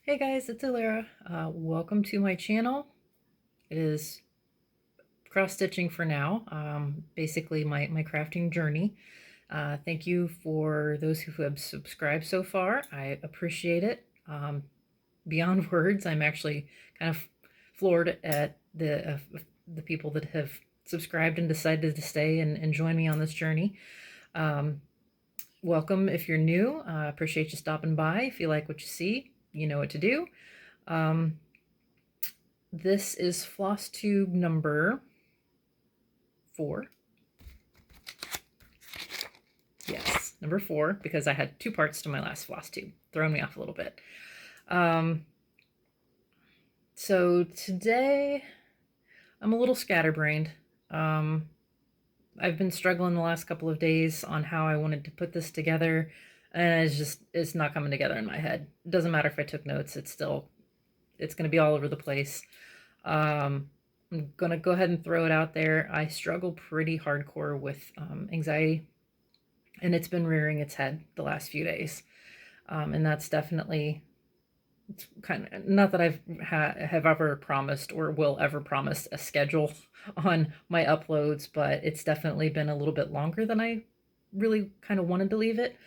Hey guys, it's Alara. Welcome to my channel. It is cross-stitching for now, basically my crafting journey. Thank you for those who have subscribed so far. I appreciate it. Beyond words, I'm actually kind of floored at the people that have subscribed and decided to stay and join me on this journey. Welcome if you're new. Appreciate you stopping by. If you like what you see, you know what to do. This is Flosstube number 4. Yes, number 4, because I had 2 parts to my last Flosstube, throwing me off a little bit. So today I'm a little scatterbrained. I've been struggling the last couple of days on how I wanted to put this together, and it's not coming together in my head. It doesn't matter if I took notes, it's going to be all over the place. I'm going to go ahead and throw it out there. I struggle pretty hardcore with anxiety, and it's been rearing its head the last few days. And that's definitely, it's kind of, not that I've have ever promised or will ever promise a schedule on my uploads, but it's definitely been a little bit longer than I really kind of wanted to leave it.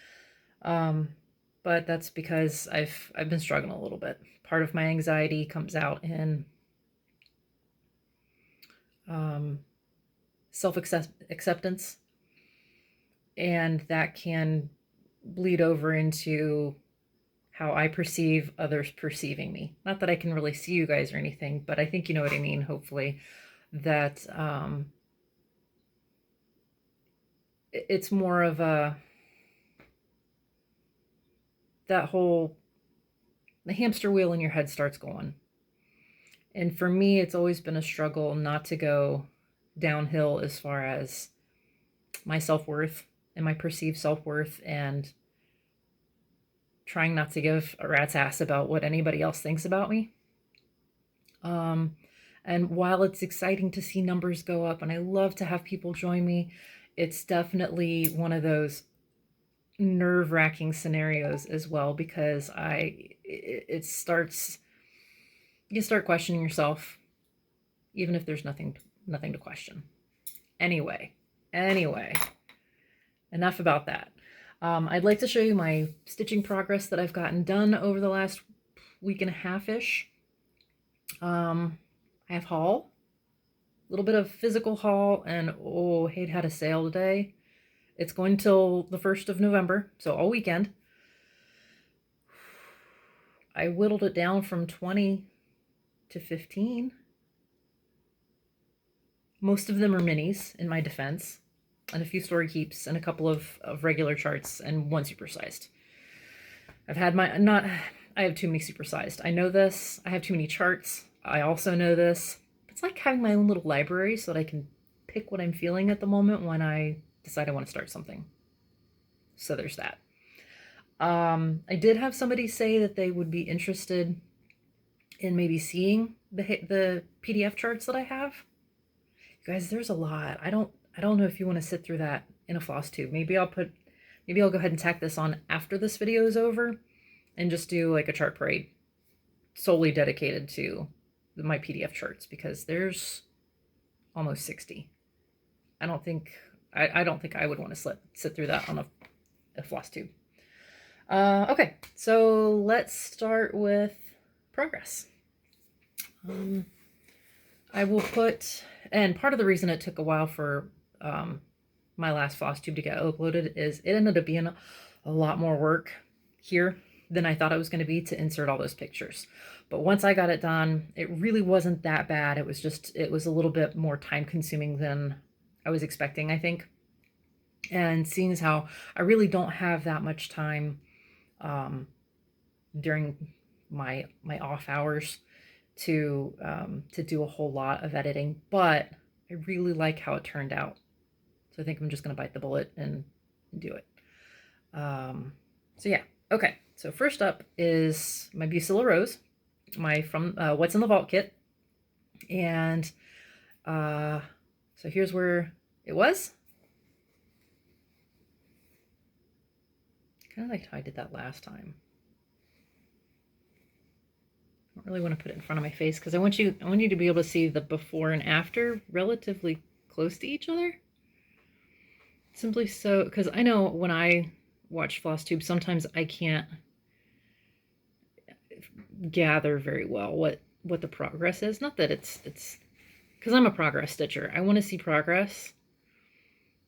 But that's because I've been struggling a little bit. Part of my anxiety comes out in self-acceptance, and that can bleed over into how I perceive others perceiving me. Not that I can really see you guys or anything, but I think you know what I mean, hopefully, that it's more of a, that whole, the hamster wheel in your head starts going. And for me, it's always been a struggle not to go downhill as far as my self-worth and my perceived self-worth, and trying not to give a rat's ass about what anybody else thinks about me. And while it's exciting to see numbers go up and I love to have people join me, it's definitely one of those nerve-wracking scenarios as well, because you start questioning yourself, even if there's nothing to question. Anyway, enough about that. I'd like to show you my stitching progress that I've gotten done over the last week and a half-ish. I have haul, a little bit of physical haul, and oh, Hate had a sale today. It's going till the 1st of November, so all weekend. I whittled it down from 20 to 15. Most of them are minis, in my defense, and a few story keeps, and a couple of regular charts, and one supersized. I have too many supersized. I know this. I have too many charts. I also know this. It's like having my own little library so that I can pick what I'm feeling at the moment when I decide I want to start something. So there's that. I did have somebody say that they would be interested in maybe seeing the PDF charts that I have. You guys, there's a lot. I don't know if you want to sit through that in a Flosstube. Maybe I'll go ahead and tack this on after this video is over and just do like a chart parade solely dedicated to my PDF charts, because there's almost 60. I don't think I would want to sit through that on a Flosstube. Okay, so let's start with progress. I will put, and part of the reason it took a while for my last Flosstube to get uploaded is it ended up being a lot more work here than I thought it was going to be to insert all those pictures. But once I got it done, it really wasn't that bad. It was a little bit more time consuming than I was expecting, I think. And seeing as how I really don't have that much time during my off hours to do a whole lot of editing, but I really like how it turned out. So I think I'm just going to bite the bullet and do it. So yeah, okay. So first up is my Bucilla Rose, from What's in the Vault kit. And so here's where it was. Kind of like how I did that last time. don't really want to put it in front of my face because I want you to be able to see the before and after relatively close to each other. Simply so, because I know when I watch Flosstube, sometimes I can't gather very well what the progress is. Not that it's because I'm a progress stitcher. I want to see progress.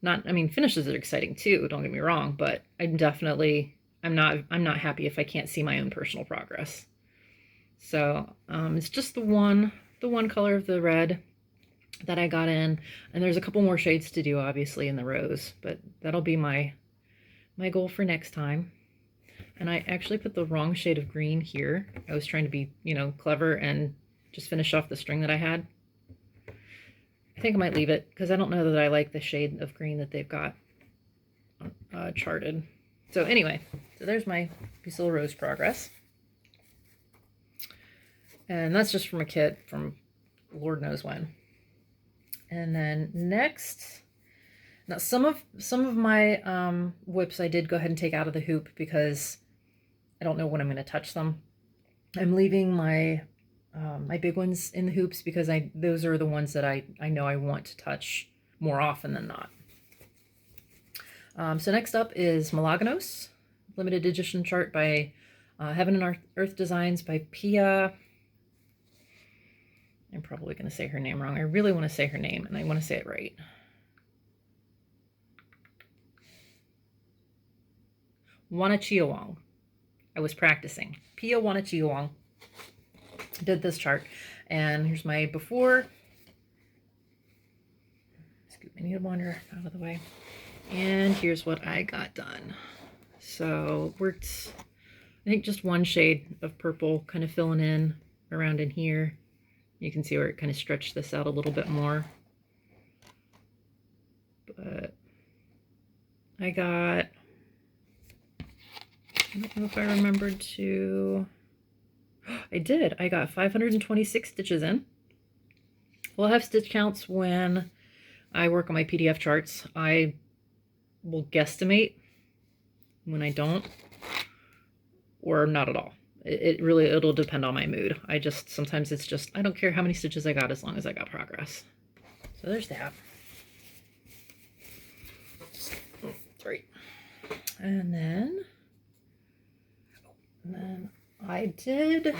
Not, I mean, finishes are exciting too, don't get me wrong, but I'm not happy if I can't see my own personal progress. So it's just the one color of the red that I got in, and there's a couple more shades to do obviously in the rose, but that'll be my goal for next time. And I actually put the wrong shade of green here. I was trying to be, you know, clever and just finish off the string that I had. I think I might leave it because I don't know that I like the shade of green that they've got charted. So anyway, so there's my piece of rose progress. And that's just from a kit from Lord knows when. And then next, now some of my whips I did go ahead and take out of the hoop because I don't know when I'm going to touch them. I'm leaving my my big ones in the hoops because those are the ones that I know I want to touch more often than not. So next up is Milagros, limited edition chart by Heaven and Earth Designs by Pia. I'm probably going to say her name wrong. I really want to say her name, and I want to say it right. Wanachiawong. I was practicing. Pia Wanachiawong did this chart, and here's my before. Scoop my needle wander out of the way. And here's what I got done. So worked, I think, just one shade of purple, kind of filling in around in here. You can see where it kind of stretched this out a little bit more. But I got, I don't know if I remembered to, I did. I got 526 stitches in. We'll have stitch counts when I work on my PDF charts. I will guesstimate when I don't, or not at all. It'll depend on my mood. Sometimes it's just, I don't care how many stitches I got as long as I got progress. So there's that. Sorry. And then I did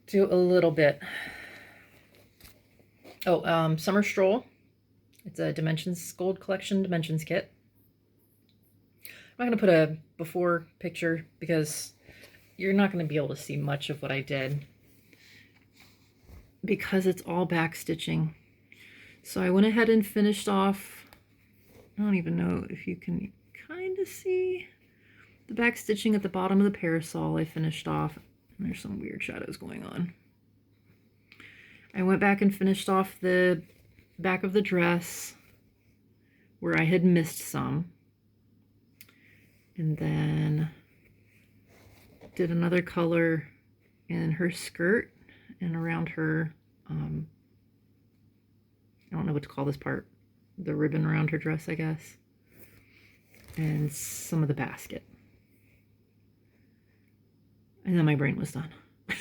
do a little bit. Oh, Summer Stroll. It's a Dimensions Gold Collection Dimensions kit. I'm not going to put a before picture because you're not going to be able to see much of what I did because it's all back stitching. So I went ahead and finished off, I don't even know if you can kind of see the back stitching at the bottom of the parasol. I finished off, and there's some weird shadows going on. I went back and finished off the back of the dress where I had missed some. And then did another color in her skirt and around her, I don't know what to call this part, the ribbon around her dress, I guess, and some of the basket. And then my brain was done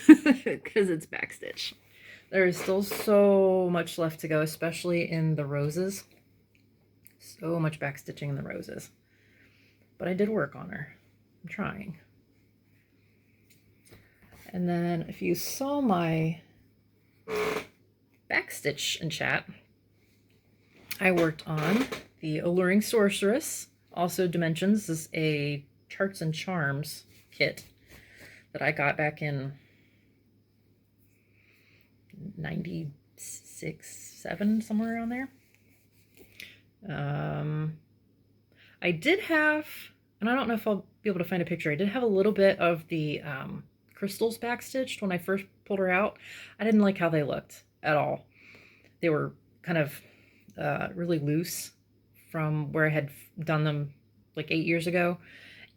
because it's backstitch. There is still so much left to go, especially in the roses. So much backstitching in the roses. But I did work on her. I'm trying. And then if you saw my backstitch in chat, I worked on the Alluring Sorceress, also Dimensions. This is a Charts and Charms kit that I got back in 96, 7, somewhere around there. I did have, and I don't know if I'll be able to find a picture, I did have a little bit of the crystals backstitched when I first pulled her out. I didn't like how they looked at all. They were kind of really loose from where I had done them like 8 years ago.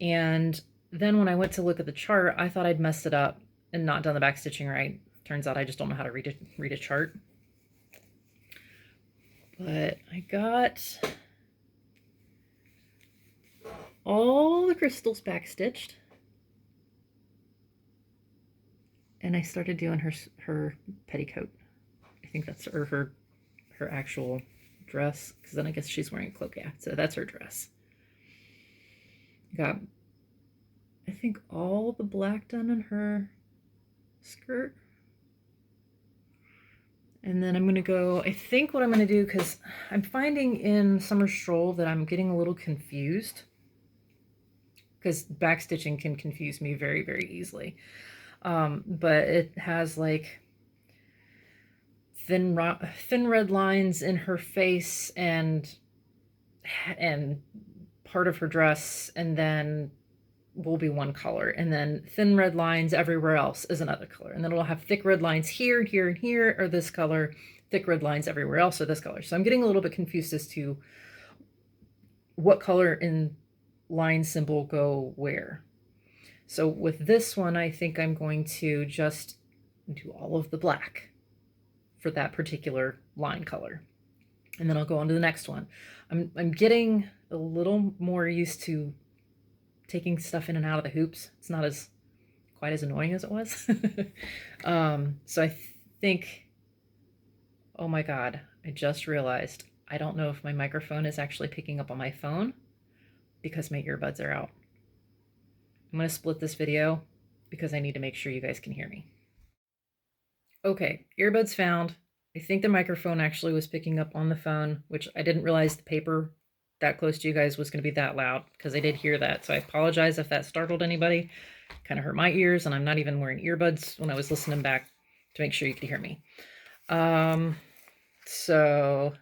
And then when I went to look at the chart, I thought I'd messed it up and not done the backstitching right. Turns out I just don't know how to read a chart. But I got all the crystals backstitched. then I started doing her petticoat. I think that's her actual dress, because then I guess she's wearing a cloak. Yeah, so that's her dress. Got, I think, all the black done in her skirt. And then I'm going to go, I think what I'm going to do, because I'm finding in Summer Stroll that I'm getting a little confused, because backstitching can confuse me very, very easily. But it has like thin red lines in her face and part of her dress, and then will be one color, and then thin red lines everywhere else is another color, and then it'll have thick red lines here, here, and here are this color, thick red lines everywhere else are this color. So I'm getting a little bit confused as to what color in line symbol go where. So with this one, I think I'm going to just do all of the black for that particular line color, and then I'll go on to the next one. I'm getting a little more used to taking stuff in and out of the hoops. It's not quite as annoying as it was. So I think, oh my God, I just realized I don't know if my microphone is actually picking up on my phone because my earbuds are out. I'm going to split this video because I need to make sure you guys can hear me. Okay, earbuds found. I think the microphone actually was picking up on the phone, which I didn't realize the paper that close to you guys was going to be that loud, because I did hear that. So I apologize if that startled anybody. Kind of hurt my ears, and I'm not even wearing earbuds when I was listening back to make sure you could hear me. So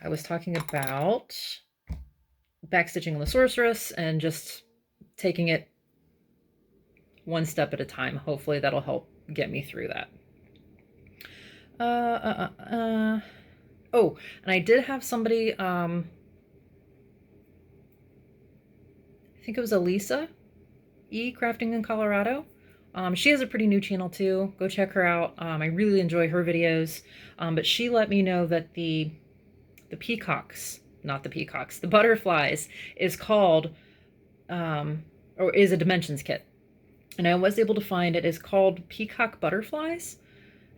I was talking about backstitching on the sorceress and just taking it one step at a time. Hopefully that'll help get me through that. Oh, and I did have somebody, I think it was Elisa E. Crafting in Colorado. She has a pretty new channel too. Go check her out. I really enjoy her videos. But she let me know that the peacocks, not the peacocks, the butterflies is called, or is a dimensions kit. And I was able to find it is called Peacock Butterflies.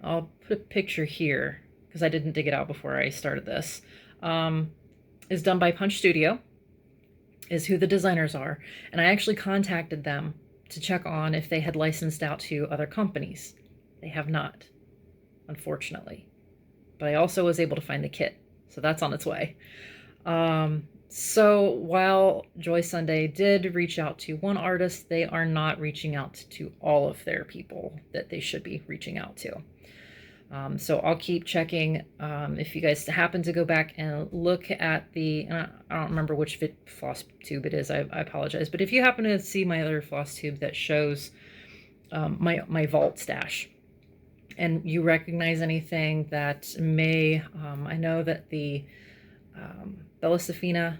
I'll put a picture here because I didn't dig it out before I started this. Is done by Punch Studio, is who the designers are. And I actually contacted them to check on if they had licensed out to other companies. They have not, unfortunately. But I also was able to find the kit, so that's on its way. So while Joy Sunday did reach out to one artist, they are not reaching out to all of their people that they should be reaching out to. So I'll keep checking. If you guys happen to go back and look at the, I don't remember which Flosstube it is, I apologize. But if you happen to see my other Flosstube that shows my vault stash, and you recognize anything that may, I know that the Serafina,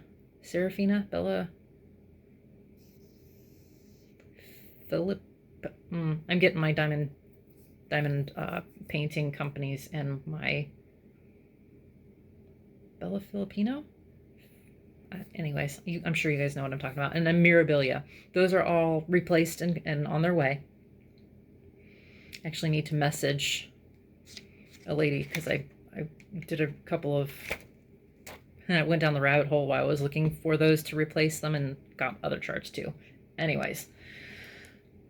I'm getting my diamond painting companies and my Bella Filipino. Anyways, I'm sure you guys know what I'm talking about. And then Mirabilia. Those are all replaced and on their way. Actually need to message a lady because I did a couple of, and I went down the rabbit hole while I was looking for those to replace them and got other charts too. Anyways,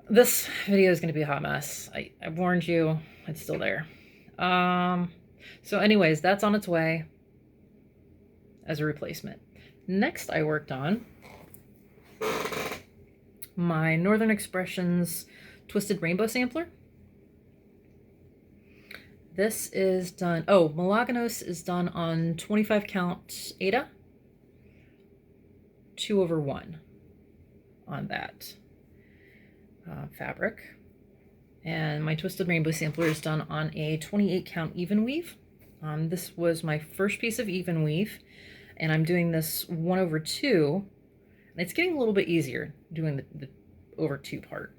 this video is going to be a hot mess. I warned you, it's still there. So anyways, that's on its way as a replacement. Next, I worked on my Northern Expressions Twisted Rainbow Sampler. This is done, Melaganos is done on 25 count Aida, 2/1 on that fabric. And my Twisted Rainbow Sampler is done on a 28 count even weave. This was my first piece of even weave, and I'm doing this 1/2, and it's getting a little bit easier doing the over 2 part.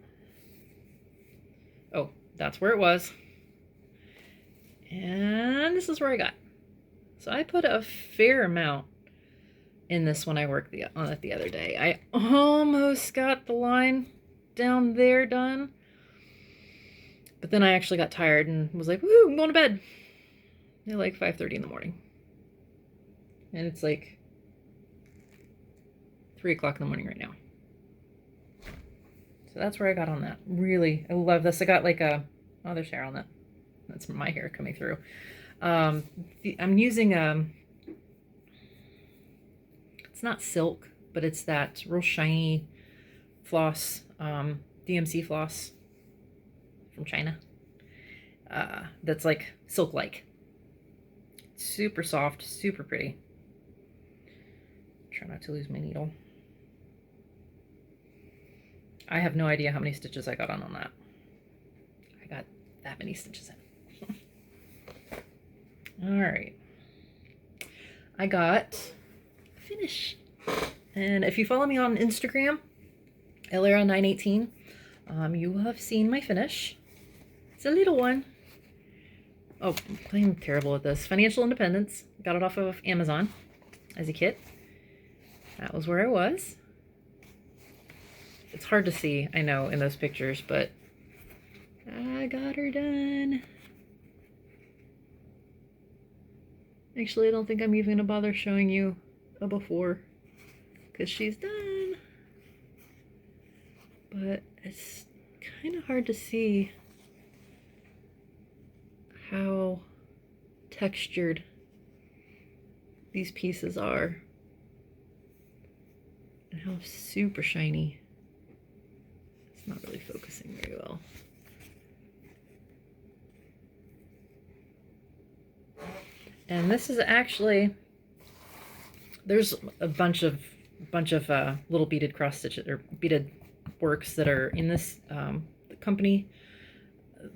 Oh, that's where it was. And this is where I got. So I put a fair amount in this when I worked on it the other day. I almost got the line down there done. But then I actually got tired and was like, woo, I'm going to bed at like 5:30 in the morning. And it's like 3 o'clock in the morning right now. So that's where I got on that. Really, I love this. I got like a, oh, there's hair on that. That's my hair coming through. I'm using it's not silk, but it's that real shiny floss, DMC floss from China. That's like silk-like. Super soft, super pretty. Try not to lose my needle. I have no idea how many stitches I got on that. I got that many stitches in. All right. I got finish. And if you follow me on Instagram, Elara918, you will have seen my finish. It's a little one. Oh, I'm terrible at this. Financial Independence. Got it off of Amazon as a kit. That was where I was. It's hard to see, I know, in those pictures, but I got her done. Actually, I don't think I'm even going to bother showing you a before, because she's done. But it's kind of hard to see how textured these pieces are and how super shiny. It's not really focusing very well. And this is actually, there's a bunch of little beaded cross stitches or beaded works that are in this company,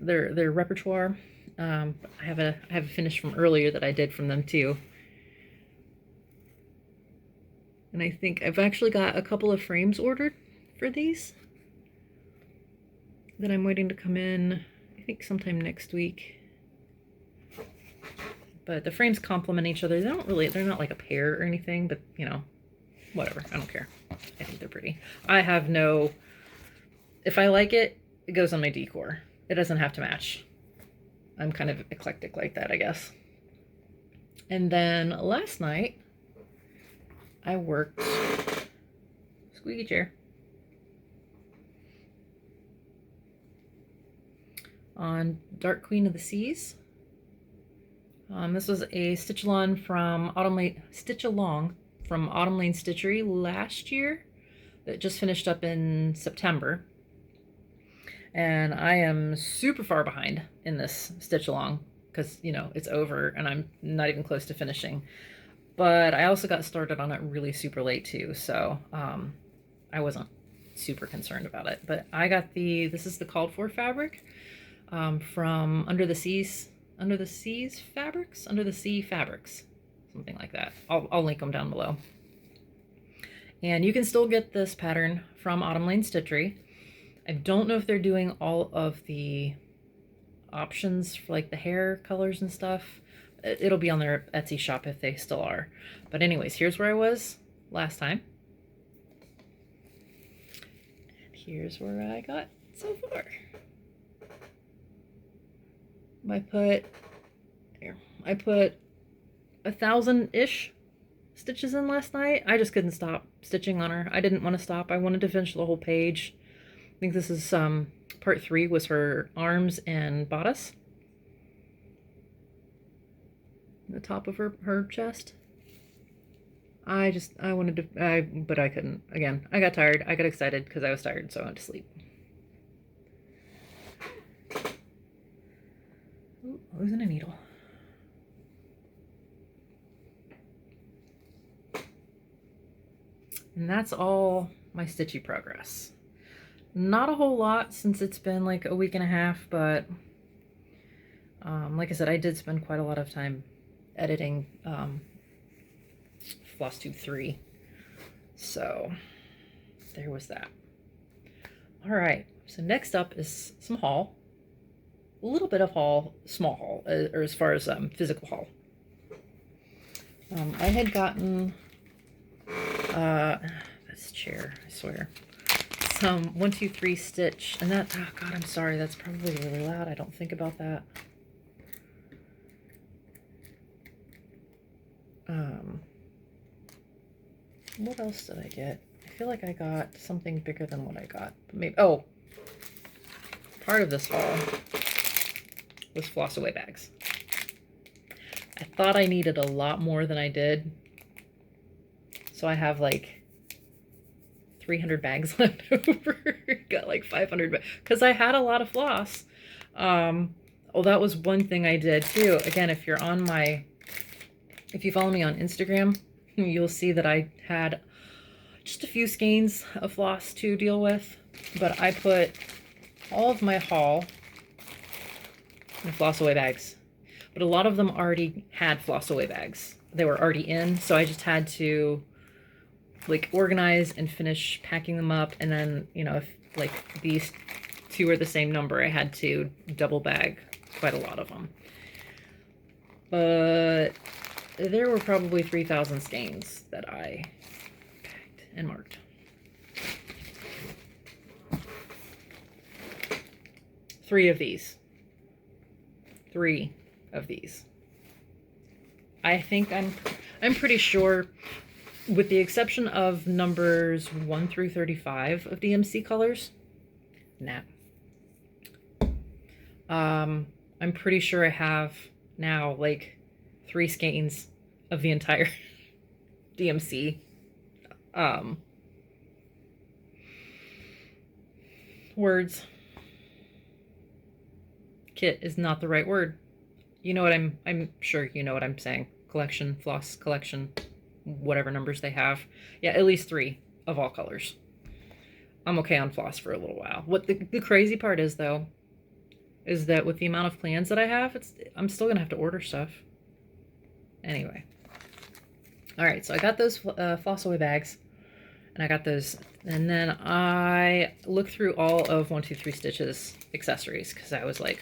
their repertoire. I have a finish from earlier that I did from them too. And I think I've actually got a couple of frames ordered for these that I'm waiting to come in, I think sometime next week. But the frames complement each other. They're not like a pair or anything, but you know, whatever. I don't care. I think they're pretty. If I like it, it goes on my decor. It doesn't have to match. I'm kind of eclectic like that, I guess. And then last night, I worked squeaky chair on Dark Queen of the Seas. This was a stitch-along from Autumn Lane Stitchery last year that just finished up in September. And I am super far behind in this stitch-along because, you know, it's over and I'm not even close to finishing. But I also got started on it really super late too, so I wasn't super concerned about it. But I got this is the called for fabric from Under the Sea Fabrics, something like that. I'll link them down below. And you can still get this pattern from Autumn Lane Stitchery. I don't know if they're doing all of the options for like the hair colors and stuff. It'll be on their Etsy shop if they still are. But anyways, here's where I was last time. And here's where I got so far. I put 1,000-ish stitches in last night. I just couldn't stop stitching on her. I didn't want to stop. I wanted to finish the whole page. I think this is part 3 was her arms and bodice. The top of her chest. I wanted to, but I couldn't. Again, I got tired. I got excited because I was tired, so I went to sleep. Ooh, losing a needle. And that's all my stitchy progress. Not a whole lot since it's been like a week and a half, but like I said, I did spend quite a lot of time editing Flosstube 3. So there was that. All right, so next up is some haul. A little bit of haul, small haul, or as far as physical haul. I had gotten this chair, I swear. some 1, 2, 3 stitch, and that, oh god, I'm sorry, that's probably really loud. I don't think about that. What else did I get? I feel like I got something bigger than what I got. Maybe, oh, part of this haul was floss away bags. I thought I needed a lot more than I did. So I have like 300 bags left over. Got like 500 bags because I had a lot of floss. Oh, that was one thing I did too. Again, if you follow me on Instagram, you'll see that I had just a few skeins of floss to deal with, but I put all of my haul in floss away bags. But a lot of them already had floss away bags. They were already in, so I just had to like organize and finish packing them up. And then, you know, if like these two are the same number, I had to double bag quite a lot of them. But there were probably 3,000 skeins that I packed and marked. Three of these. I think I'm pretty sure, with the exception of numbers 1 through 35 of DMC colors. I'm pretty sure I have now like 3 skeins of the entire DMC words. Kit is not the right word. You know what I'm sure you know what I'm saying. Collection, floss collection, whatever numbers they have. Yeah, at least 3 of all colors. I'm okay on floss for a little while. What the crazy part is, though, is that with the amount of plans that I have, I'm still gonna have to order stuff. Anyway. All right, so I got those floss away bags, and I got those, and then I looked through all of 1, 2, 3 Stitches accessories because I was like,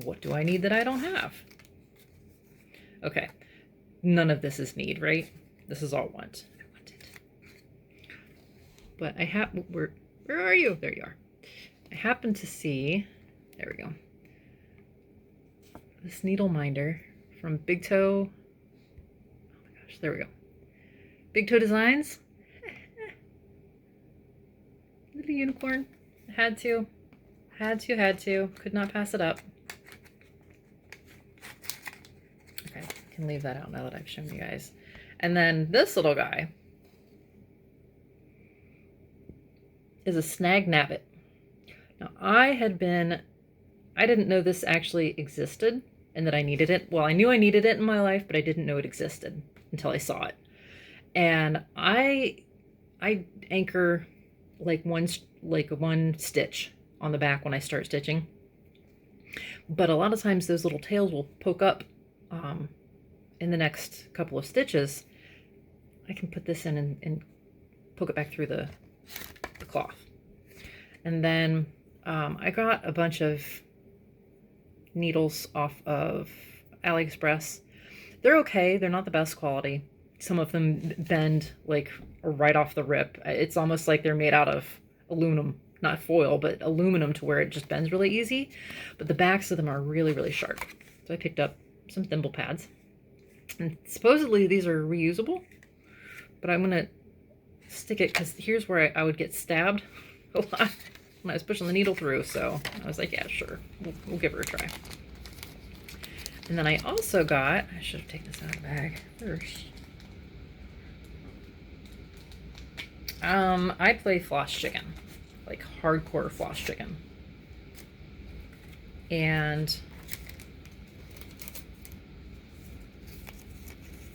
what do I need that I don't have? Okay, none of this is need, right? This is all want. I want it. But I have, where are you? There you are. I happen to see, there we go, this needle minder from Big Toe. Oh my gosh, there we go. Big Toe Designs. Little unicorn. Had to. Could not pass it up. Okay, can leave that out now that I've shown you guys. And then this little guy is a Snag Nabbit. Now I didn't know this actually existed and that I needed it. Well, I knew I needed it in my life, but I didn't know it existed until I saw it. And I anchor like one stitch on the back when I start stitching. But a lot of times those little tails will poke up in the next couple of stitches. I can put this in and poke it back through the cloth. And then I got a bunch of needles off of AliExpress. They're okay. They're not the best quality. Some of them bend like right off the rip. It's almost like they're made out of aluminum, not foil, but aluminum, to where it just bends really easy. But the backs of them are really, really sharp. So I picked up some thimble pads. And supposedly these are reusable, but I'm going to stick it because here's where I would get stabbed a lot when I was pushing the needle through. So I was like, yeah, sure, we'll give her a try. And then I also got, I should have taken this out of the bag first. I play floss chicken, like hardcore floss chicken. And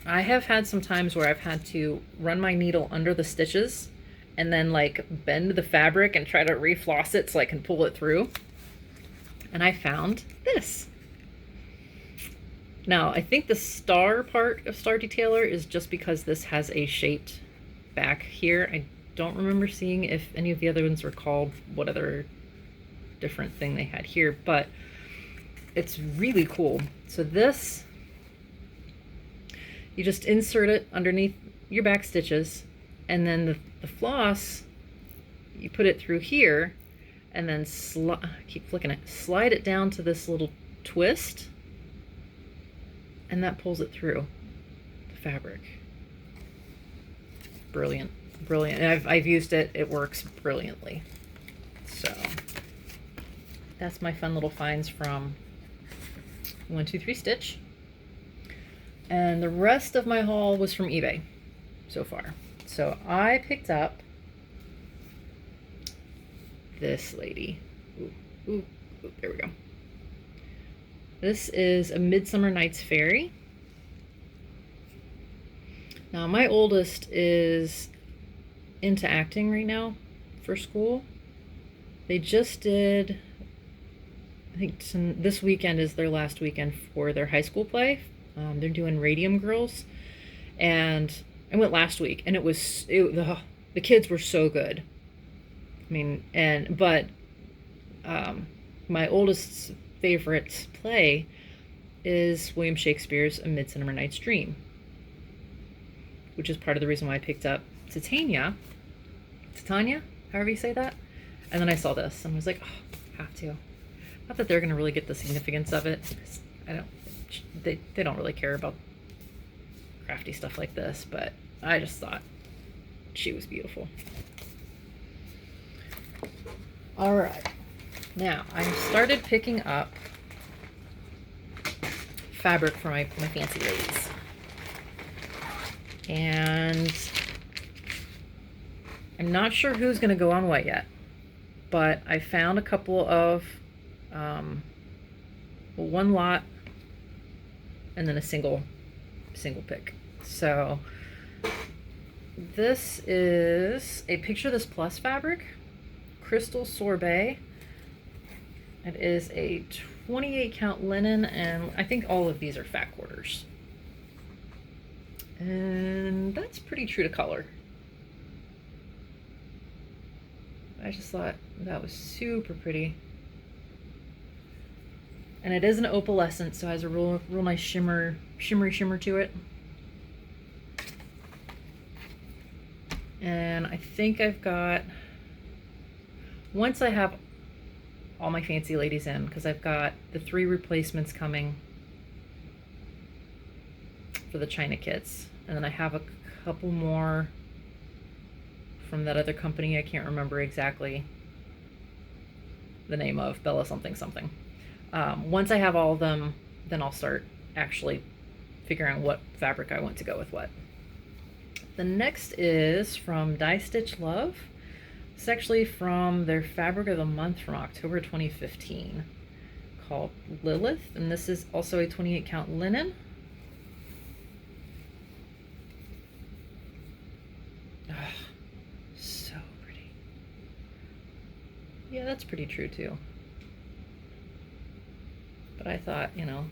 I have had some times where I've had to run my needle under the stitches and then like bend the fabric and try to refloss it so I can pull it through. And I found this. Now, I think the star part of Star Detailer is just because this has a shaped back here. I don't remember seeing if any of the other ones were called what other different thing they had here, but it's really cool. So this, you just insert it underneath your back stitches, and then the floss, you put it through here and then keep flicking it, slide it down to this little twist, and that pulls it through the fabric. Brilliant, brilliant. And I've used it, it works brilliantly. So that's my fun little finds from 123 Stitch. And the rest of my haul was from eBay so far. So I picked up this lady. Ooh, there we go. This is a Midsummer Night's Fairy. Now my oldest is into acting right now for school. They just did, I think this weekend is their last weekend for their high school play. They're doing Radium Girls, and I went last week, and the kids were so good. I mean, but my oldest's favorite play is William Shakespeare's A Midsummer Night's Dream, which is part of the reason why I picked up Titania, however you say that. And then I saw this and was like, oh, have to. Not that they're going to really get the significance of it. They don't really care about crafty stuff like this, but I just thought she was beautiful. All right, now I started picking up fabric for my fancy ladies, and I'm not sure who's going to go on what yet, but I found a couple of one lot and then a single pick. So this is a Picture This Plus fabric, Crystal Sorbet. It is a 28 count linen, and I think all of these are fat quarters. And that's pretty true to color. I just thought that was super pretty. And it is an opalescent, so it has a real nice shimmery shimmer to it. And I think I've got, once I have all my fancy ladies in, because I've got the 3 replacements coming for the China kits, and then I have a couple more from that other company I can't remember exactly the name of, Bella something something. Once I have all of them, then I'll start actually figuring out what fabric I want to go with what. The next is from Die Stitch Love. It's actually from their Fabric of the Month from October 2015, called Lilith, and this is also a 28 count linen. Oh, so pretty. Yeah, that's pretty true too. But I thought, you know,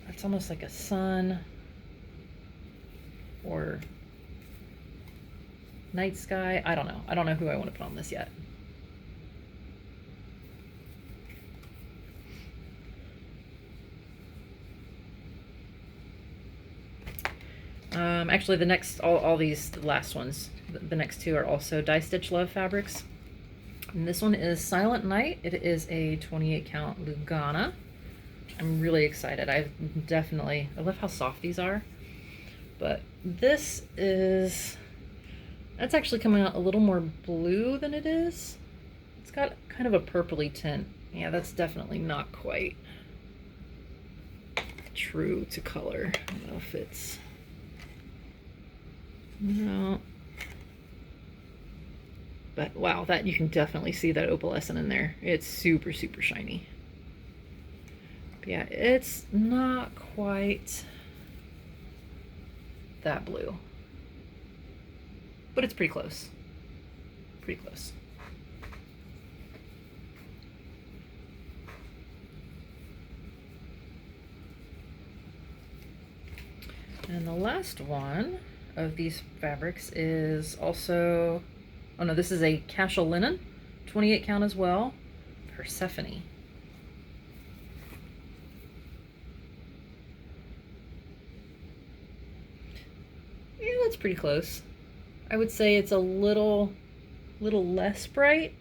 that's almost like a sun or night sky. I don't know. I don't know who I want to put on this yet. Actually, the next, all these last ones, the next 2 are also Die Stitch Love fabrics. And this one is Silent Night. It is a 28 count Lugana. I'm really excited. I love how soft these are. But this is, that's actually coming out a little more blue than it is. It's got kind of a purpley tint. Yeah, that's definitely not quite true to color. I don't know if it's, no. But wow, that you can definitely see that opalescent in there. It's super, super shiny. But yeah, it's not quite that blue, but it's pretty close. Pretty close. And the last one of these fabrics is also, oh no, this is a Cashel linen, 28 count as well, Persephone. Yeah, that's pretty close. I would say it's a little less bright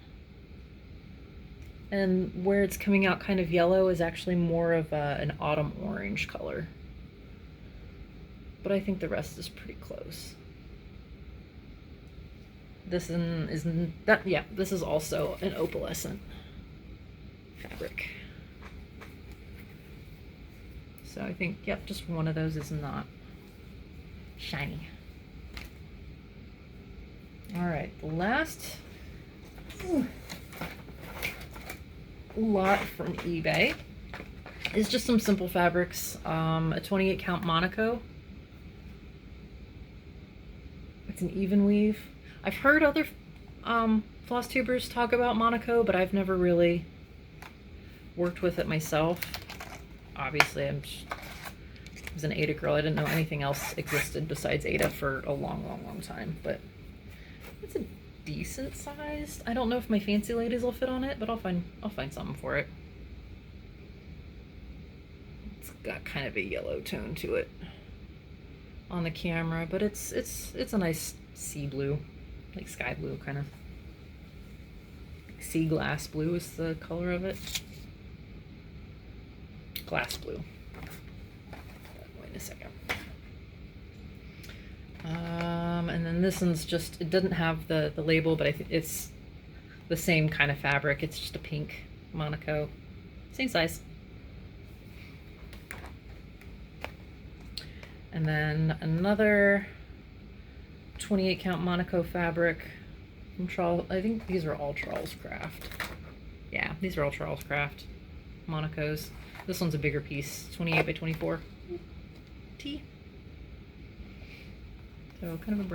And where it's coming out kind of yellow is actually more of an autumn orange color. But I think the rest is pretty close. This isn't that, yeah, this is also an opalescent fabric. So I think, yep, just one of those is not shiny. All right, the last lot from eBay is just some simple fabrics. A 28 count Monaco. It's an even weave. I've heard other floss tubers talk about Monaco, but I've never really worked with it myself. Obviously, I was an Ada girl. I didn't know anything else existed besides Ada for a long time, but it's a decent sized. I don't know if my fancy ladies will fit on it, but I'll find something for it. It's got kind of a yellow tone to it on the camera, but it's a nice sea blue, like sky blue kind of. Sea glass blue is the color of it. Glass blue. Wait a second. And then this one's just, it doesn't have the label, but I think it's the same kind of fabric. It's just a pink Monaco. Same size. And then another 28 count Monaco fabric from Charles. I think these are all Charles Craft. Yeah, these are all Charles Craft Monacos. This one's a bigger piece, 28 by 24 T. So kind of a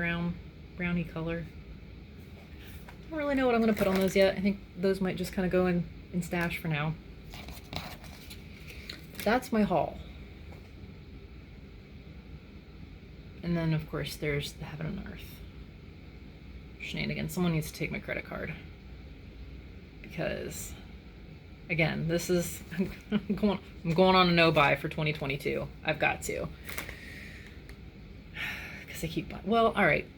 browny color. I don't really know what I'm going to put on those yet. I think those might just kind of go in stash for now. That's my haul. And then, of course, there's the Heaven and Earth shenanigans. Someone needs to take my credit card. Because, again, this is... I'm going on a no-buy for 2022. I've got to. Because I keep buying. Well, all right.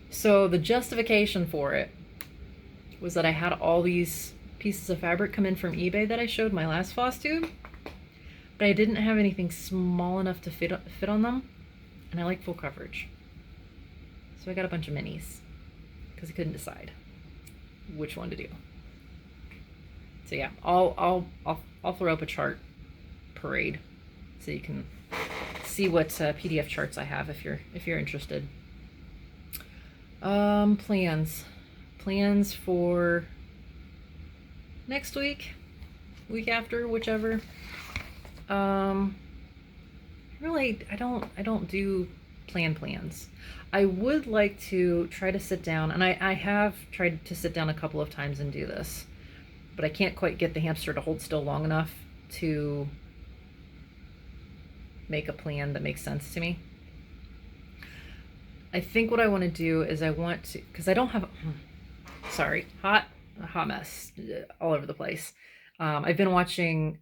So the justification for it was that I had all these pieces of fabric come in from eBay that I showed my last Flosstube. But I didn't have anything small enough to fit on them. And I like full coverage. So I got a bunch of minis because I couldn't decide which one to do. So yeah, I'll throw up a chart parade so you can see what PDF charts I have if you're interested. Plans for next week after, whichever. Really, I don't do plans. I would like to try to sit down, and I have tried to sit down a couple of times and do this, but I can't quite get the hamster to hold still long enough to make a plan that makes sense to me. I think what I want to do is I want to, because I don't have, sorry, hot mess all over the place. I've been watching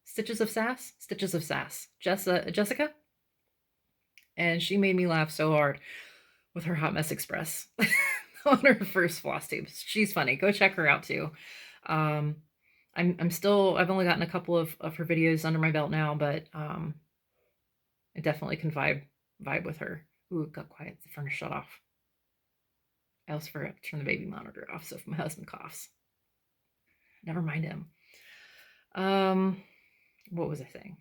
Stitches of Sass, Jessica, and she made me laugh so hard with her Hot Mess Express on her first Flosstube. She's funny. Go check her out too. I've only gotten a couple of her videos under my belt now, but I definitely can vibe with her. Ooh, it got quiet. The furnace shut off. I also forgot to turn the baby monitor off, so if my husband coughs, never mind him. What was I saying?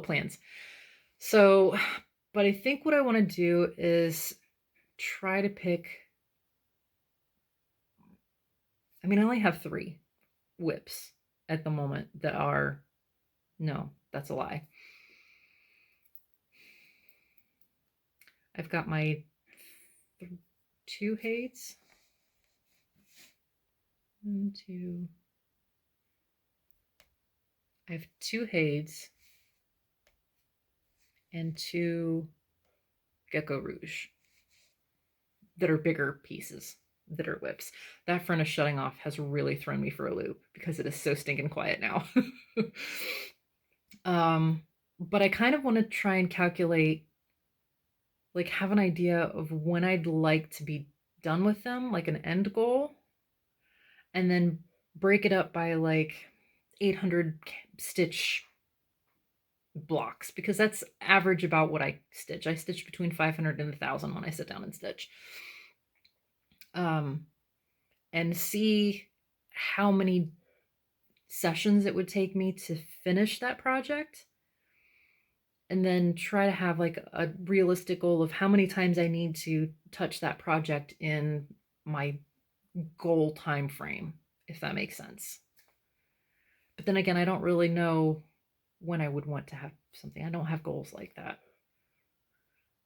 Plans. So, but I think what I want to do is try to pick, I only have 3 whips at the moment that are, no, that's a lie. I've got my 2 Hades. 1, 2. I have 2 Hades and 2 Gecko Rouge that are bigger pieces that are whips. That furnace shutting off has really thrown me for a loop because it is so stinking quiet now. But I kind of want to try and calculate, like have an idea of when I'd like to be done with them, like an end goal, and then break it up by like 800 stitch blocks, because that's average about what I stitch. I stitch between 500 and 1,000 when I sit down and stitch. And see how many sessions it would take me to finish that project, and then try to have like a realistic goal of how many times I need to touch that project in my goal time frame, if that makes sense. But then again, I don't really know when I would want to have something. I don't have goals like that.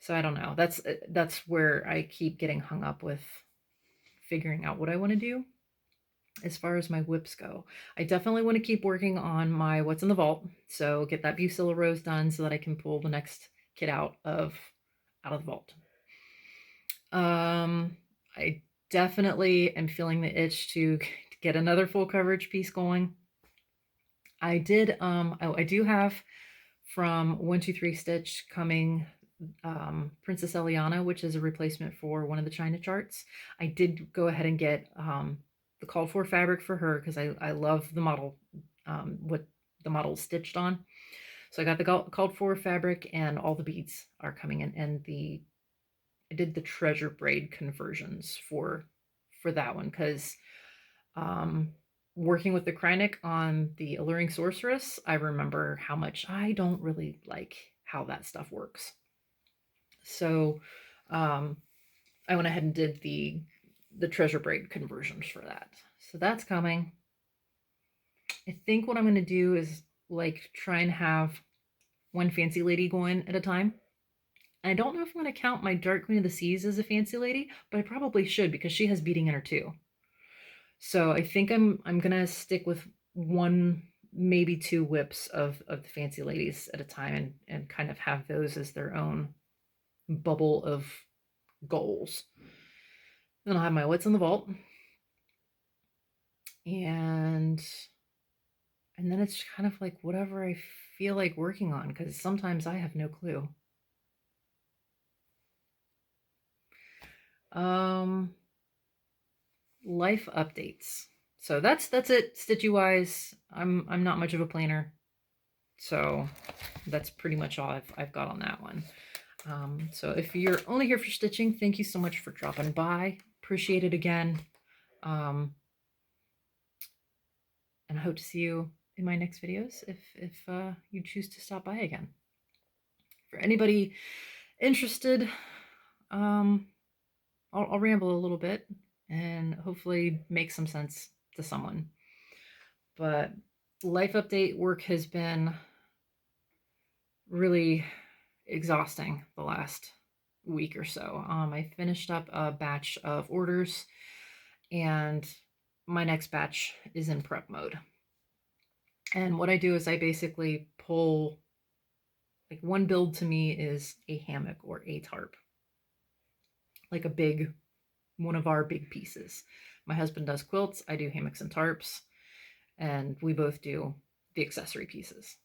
So I don't know. That's where I keep getting hung up with figuring out what I want to do. As far as my whips go, I definitely want to keep working on my what's in the vault. So get that Bucilla Rose done so that I can pull the next kit out of the vault. I definitely am feeling the itch to get another full coverage piece going. I did I do have from 123 Stitch coming Princess Eliana, which is a replacement for one of the China charts. I did go ahead and get the called for fabric for her because I love the model, what the model stitched on. So I got the called for fabric, and all the beads are coming in, and I did the treasure braid conversions for that one because working with the Kreinik on the Alluring Sorceress, I remember how much I don't really like how that stuff works. So I went ahead and did the treasure braid conversions for that. So that's coming. I think what I'm going to do is like try and have one fancy lady going at a time. And I don't know if I'm going to count my Dark Queen of the Seas as a fancy lady, but I probably should because she has beading in her too. So I think I'm going to stick with one, maybe two whips of the fancy ladies at a time, and kind of have those as their own bubble of goals. Then I'll have my what's in the vault. And then it's kind of like whatever I feel like working on, because sometimes I have no clue. Life updates. So that's it, stitchy wise. I'm not much of a planner, so that's pretty much all I've got on that one. So if you're only here for stitching, thank you so much for dropping by. Appreciate it again. And I hope to see you in my next videos if you choose to stop by again. For anybody interested, I'll ramble a little bit and hopefully make some sense to someone. But life update work has been really exhausting the last week or so. I finished up a batch of orders, and my next batch is in prep mode. And what I do is I basically pull, like, one build to me is a hammock or a tarp, like a big, one of our big pieces. My husband does quilts, I do hammocks and tarps, and we both do the accessory pieces.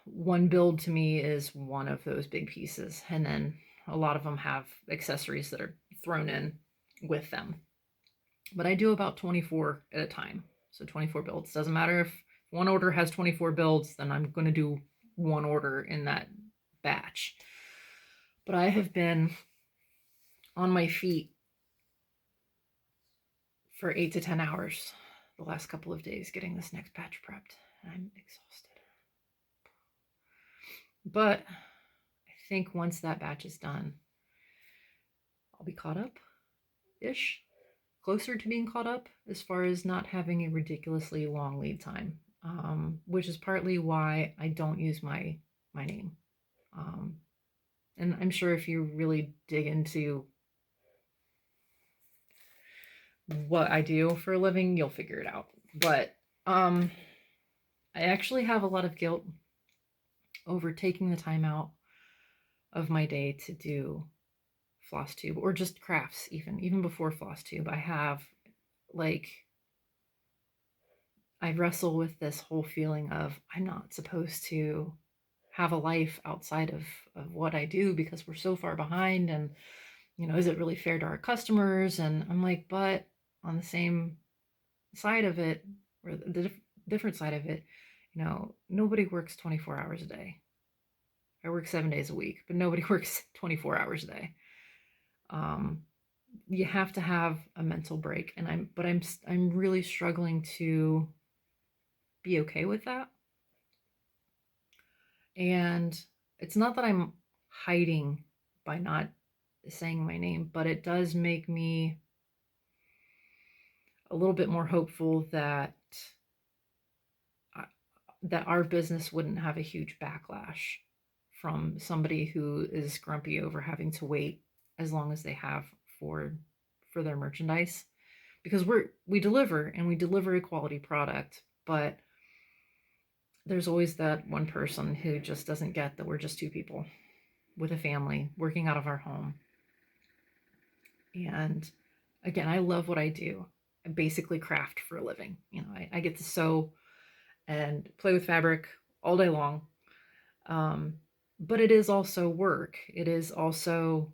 One build to me is one of those big pieces, and then a lot of them have accessories that are thrown in with them. But I do about 24 at a time. So 24 builds. Doesn't matter if one order has 24 builds, then I'm going to do one order in that batch. But I have been on my feet for 8 to 10 hours the last couple of days getting this next batch prepped. I'm exhausted. But I think once that batch is done, I'll be caught up-ish. Closer to being caught up as far as not having a ridiculously long lead time, which is partly why I don't use my name. And I'm sure if you really dig into what I do for a living, you'll figure it out. But I actually have a lot of guilt over taking the time out of my day to do Flosstube, or just crafts. Even before Flosstube, I wrestle with this whole feeling of I'm not supposed to have a life outside of what I do because we're so far behind, and is it really fair to our customers? And I'm like, but on the same side of it, or the different side of it, nobody works 24 hours a day. I work 7 days a week, but nobody works 24 hours a day. You have to have a mental break, and I'm really struggling to be okay with that. And it's not that I'm hiding by not saying my name, but it does make me a little bit more hopeful that our business wouldn't have a huge backlash from somebody who is grumpy over having to wait as long as they have for their merchandise, because we deliver a quality product, but there's always that one person who just doesn't get that we're just two people with a family working out of our home. And again, I love what I do. I basically craft for a living. I get to sew and play with fabric all day long. But it is also work. It is also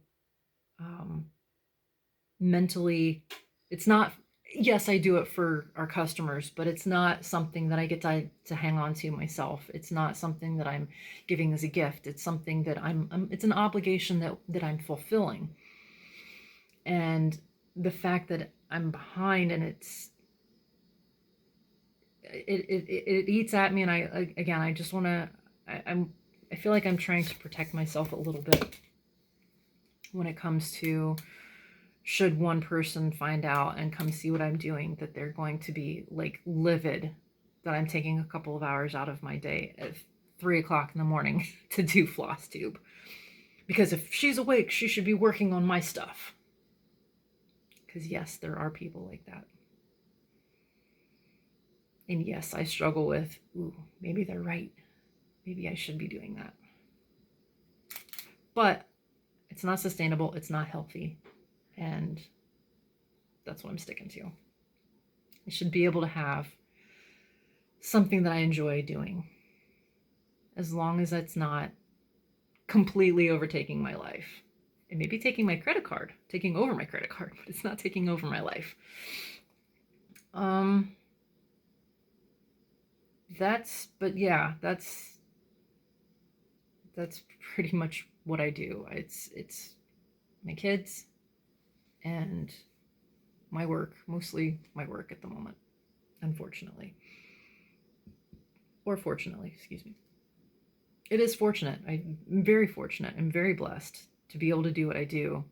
mentally, it's not, yes, I do it for our customers, but it's not something that I get to hang on to myself. It's not something that I'm giving as a gift. It's something that it's an obligation that I'm fulfilling. And the fact that I'm behind and it eats at me. And I just want to, I feel like I'm trying to protect myself a little bit when it comes to, should one person find out and come see what I'm doing, that they're going to be like livid that I'm taking a couple of hours out of my day at 3 o'clock in the morning to do Flosstube. Because if she's awake, she should be working on my stuff. Because yes, there are people like that. And yes, I struggle with, maybe they're right. Maybe I should be doing that. But it's not sustainable. It's not healthy. And that's what I'm sticking to. I should be able to have something that I enjoy doing, as long as it's not completely overtaking my life. It may be taking over my credit card, but it's not taking over my life. That's pretty much what I do. It's my kids and my work, mostly my work at the moment, unfortunately. Or fortunately, excuse me. It is fortunate. I'm very fortunate. I'm very blessed to be able to do what I do.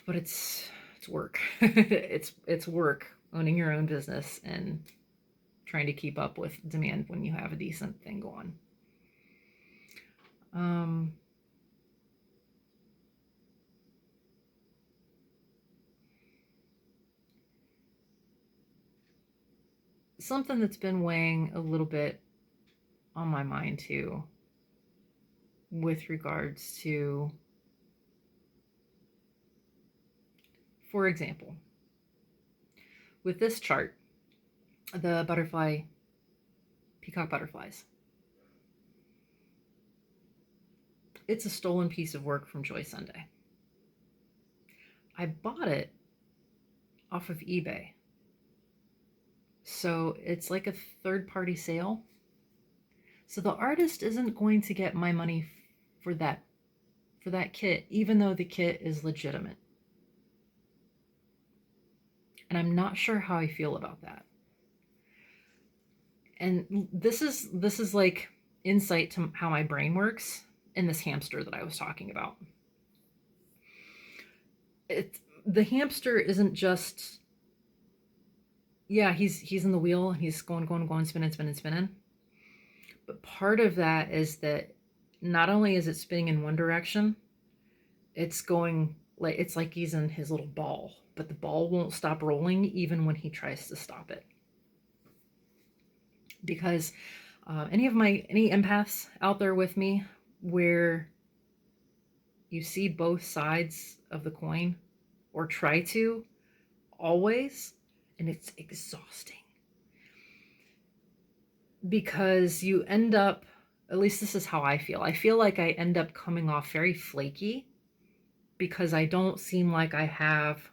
But it's work. it's work, owning your own business and trying to keep up with demand when you have a decent thing going. Something that's been weighing a little bit on my mind too, with regards to, for example, with this chart, the peacock butterflies. It's a stolen piece of work from Joy Sunday. I bought it off of eBay. So it's like a third-party sale. So the artist isn't going to get my money for that kit, even though the kit is legitimate. And I'm not sure how I feel about that. And this is like insight to how my brain works in this hamster that I was talking about. The hamster isn't just, yeah, he's in the wheel and he's going, spinning. But part of that is that not only is it spinning in one direction, it's going like, it's like he's in his little ball, but the ball won't stop rolling even when he tries to stop it. Because any empaths out there with me, where you see both sides of the coin, or try to, always, and it's exhausting. Because you end up, at least this is how I feel like I end up coming off very flaky because I don't seem like I have,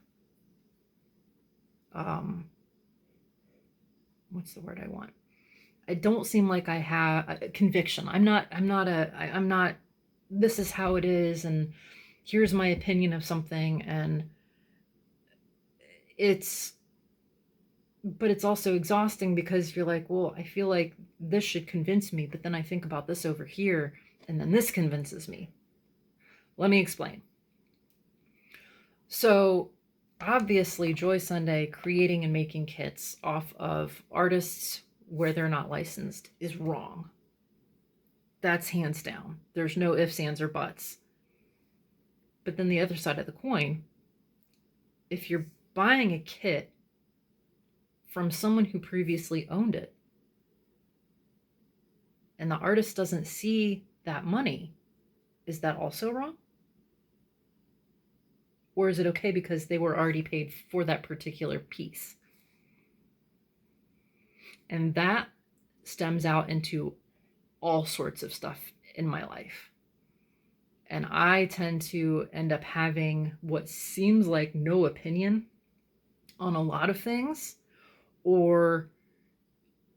what's the word I want? I don't seem like I have a conviction. I'm not, this is how it is, and here's my opinion of something, and but it's also exhausting because you're like, well, I feel like this should convince me, but then I think about this over here, and then this convinces me. Let me explain. So obviously Joy Sunday creating and making kits off of artists where they're not licensed is wrong. That's hands down. There's no ifs, ands, or buts. But then the other side of the coin, if you're buying a kit from someone who previously owned it, and the artist doesn't see that money, is that also wrong? Or is it okay because they were already paid for that particular piece? And that stems out into all sorts of stuff in my life. And I tend to end up having what seems like no opinion on a lot of things, or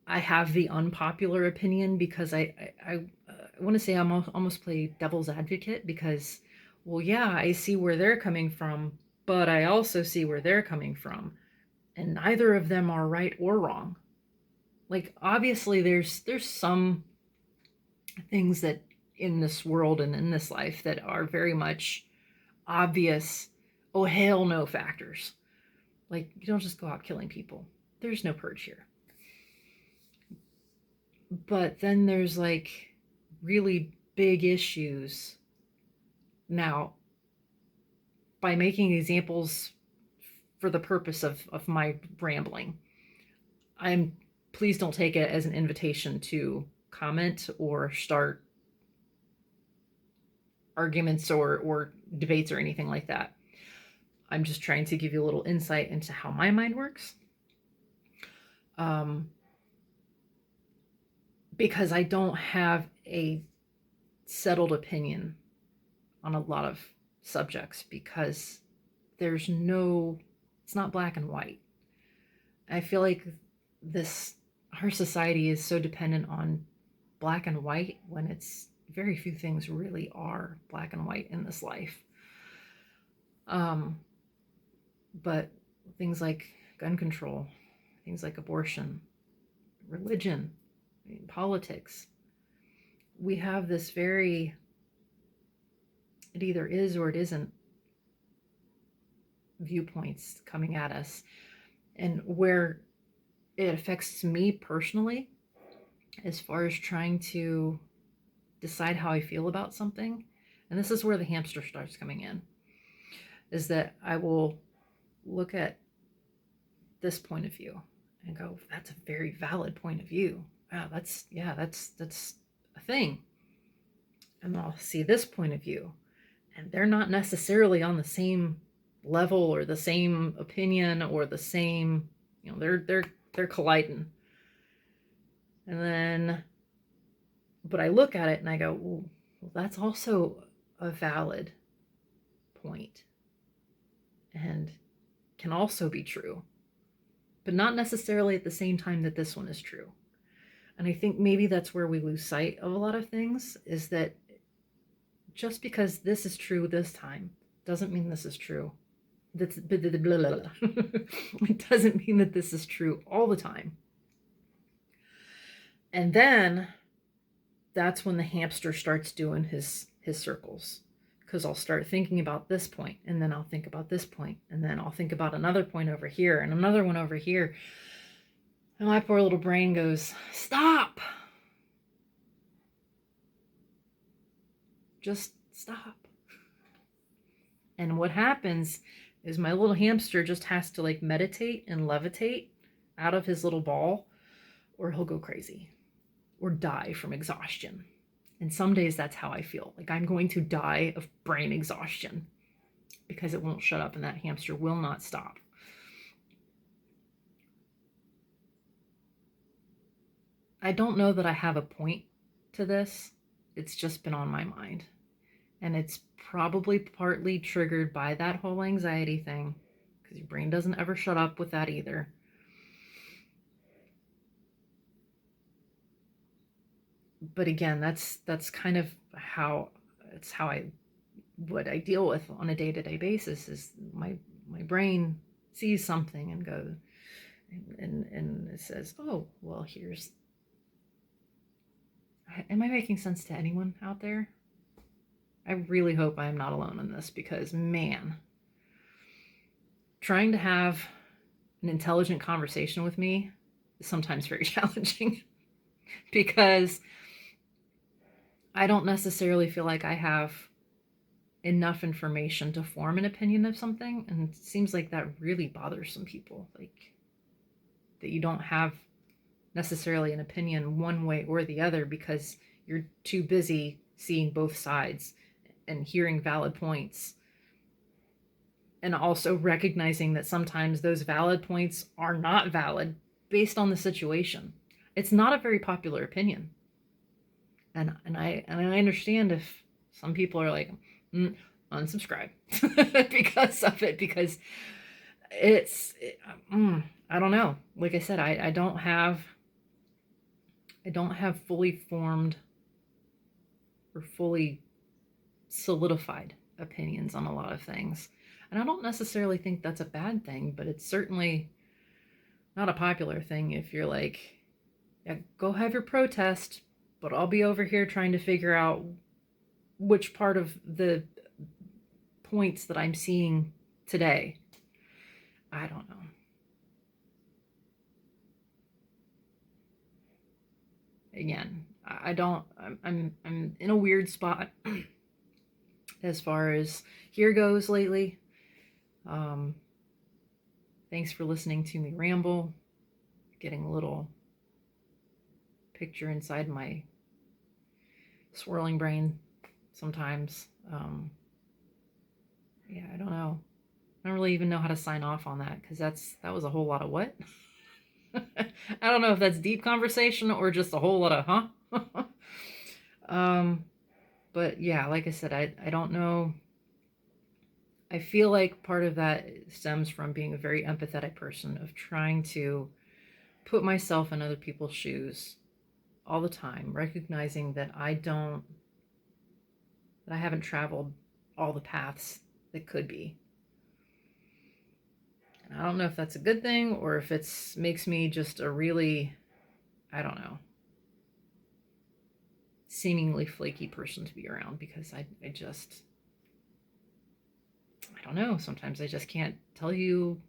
I have the unpopular opinion because I want to say I'm almost play devil's advocate because, well, yeah, I see where they're coming from, but I also see where they're coming from, and neither of them are right or wrong. Like, obviously there's some things that in this world and in this life that are very much obvious, oh hell no factors. Like, you don't just go out killing people. There's no purge here. But then there's like really big issues. Now, by making examples for the purpose of my rambling, please don't take it as an invitation to comment or start arguments or debates or anything like that. I'm just trying to give you a little insight into how my mind works. Because I don't have a settled opinion on a lot of subjects, because it's not black and white. I feel like our society is so dependent on black and white when it's very few things really are black and white in this life. But things like gun control, things like abortion, religion, politics, we have this it either is or it isn't viewpoints coming at us. And where it affects me personally, as far as trying to decide how I feel about something, and this is where the hamster starts coming in, is that I will look at this point of view and go, that's a very valid point of view. Wow, that's a thing. And I'll see this point of view, and they're not necessarily on the same level or the same opinion or the same, they're colliding. And then, but I look at it and I go, well, that's also a valid point and can also be true, but not necessarily at the same time that this one is true. And I think maybe that's where we lose sight of a lot of things, is that just because this is true this time doesn't mean this is true. It doesn't mean that this is true all the time. And then that's when the hamster starts doing his circles, because I'll start thinking about this point, and then I'll think about this point, and then I'll think about another point over here and another one over here. And my poor little brain goes, stop. Just stop. And what happens is my little hamster just has to like meditate and levitate out of his little ball, or he'll go crazy or die from exhaustion. And some days that's how I feel. Like I'm going to die of brain exhaustion because it won't shut up and that hamster will not stop. I don't know that I have a point to this. It's just been on my mind. And it's probably partly triggered by that whole anxiety thing, because your brain doesn't ever shut up with that either. But again, that's kind of how what I deal with on a day-to-day basis. Is my brain sees something and goes and it says, oh, well, am I making sense to anyone out there? I really hope I'm not alone in this, because man, trying to have an intelligent conversation with me is sometimes very challenging, because I don't necessarily feel like I have enough information to form an opinion of something. And it seems like that really bothers some people, like that you don't have necessarily an opinion one way or the other because you're too busy seeing both sides and hearing valid points, and also recognizing that sometimes those valid points are not valid based on the situation. It's not a very popular opinion. And I understand if some people are like, unsubscribe because of it, because I don't know. Like I said, I don't have fully formed or fully solidified opinions on a lot of things. And I don't necessarily think that's a bad thing, but it's certainly not a popular thing if you're like, yeah, go have your protest, but I'll be over here trying to figure out which part of the points that I'm seeing today. I don't know. Again, I'm in a weird spot as far as here goes lately. Thanks for listening to me ramble, getting a little picture inside my swirling brain sometimes. Yeah, I don't know. I don't really even know how to sign off on that, because that was a whole lot of what? I don't know if that's deep conversation or just a whole lot of huh? But yeah, like I said, I don't know. I feel like part of that stems from being a very empathetic person, of trying to put myself in other people's shoes all the time, recognizing that I haven't traveled all the paths that could be. And I don't know if that's a good thing or if it's makes me just a really, I don't know, seemingly flaky person to be around, because I don't know. Sometimes I just can't tell you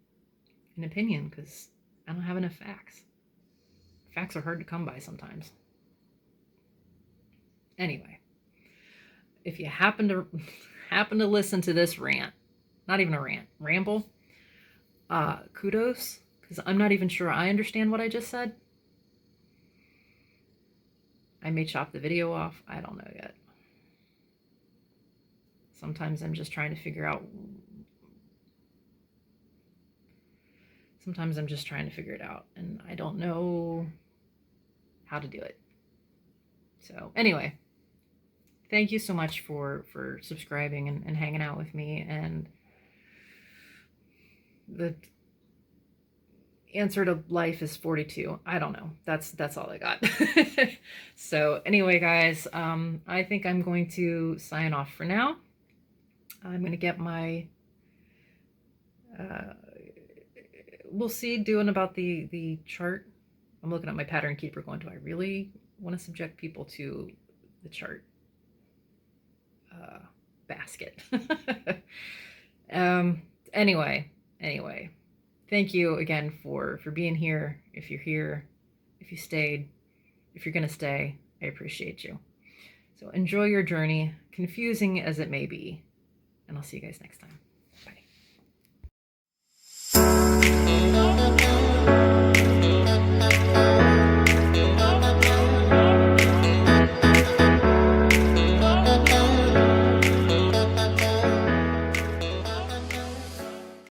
an opinion because I don't have enough facts. Facts are hard to come by sometimes. Anyway, if you happen to listen to this rant, not even a rant, ramble, kudos, because I'm not even sure I understand what I just said. I may chop the video off. I don't know yet. Sometimes I'm just trying to figure out. Sometimes I'm just trying to figure it out, and I don't know how to do it. So anyway, thank you so much for subscribing and hanging out with me. And the answer to life is 42. I don't know. That's all I got. So anyway, guys, I think I'm going to sign off for now. I'm going to get my we'll see doing about the chart. I'm looking at my pattern keeper going, do I really want to subject people to the chart basket? Anyway, thank you again for being here. If you're here, if you stayed, if you're going to stay, I appreciate you. So enjoy your journey, confusing as it may be, and I'll see you guys next time.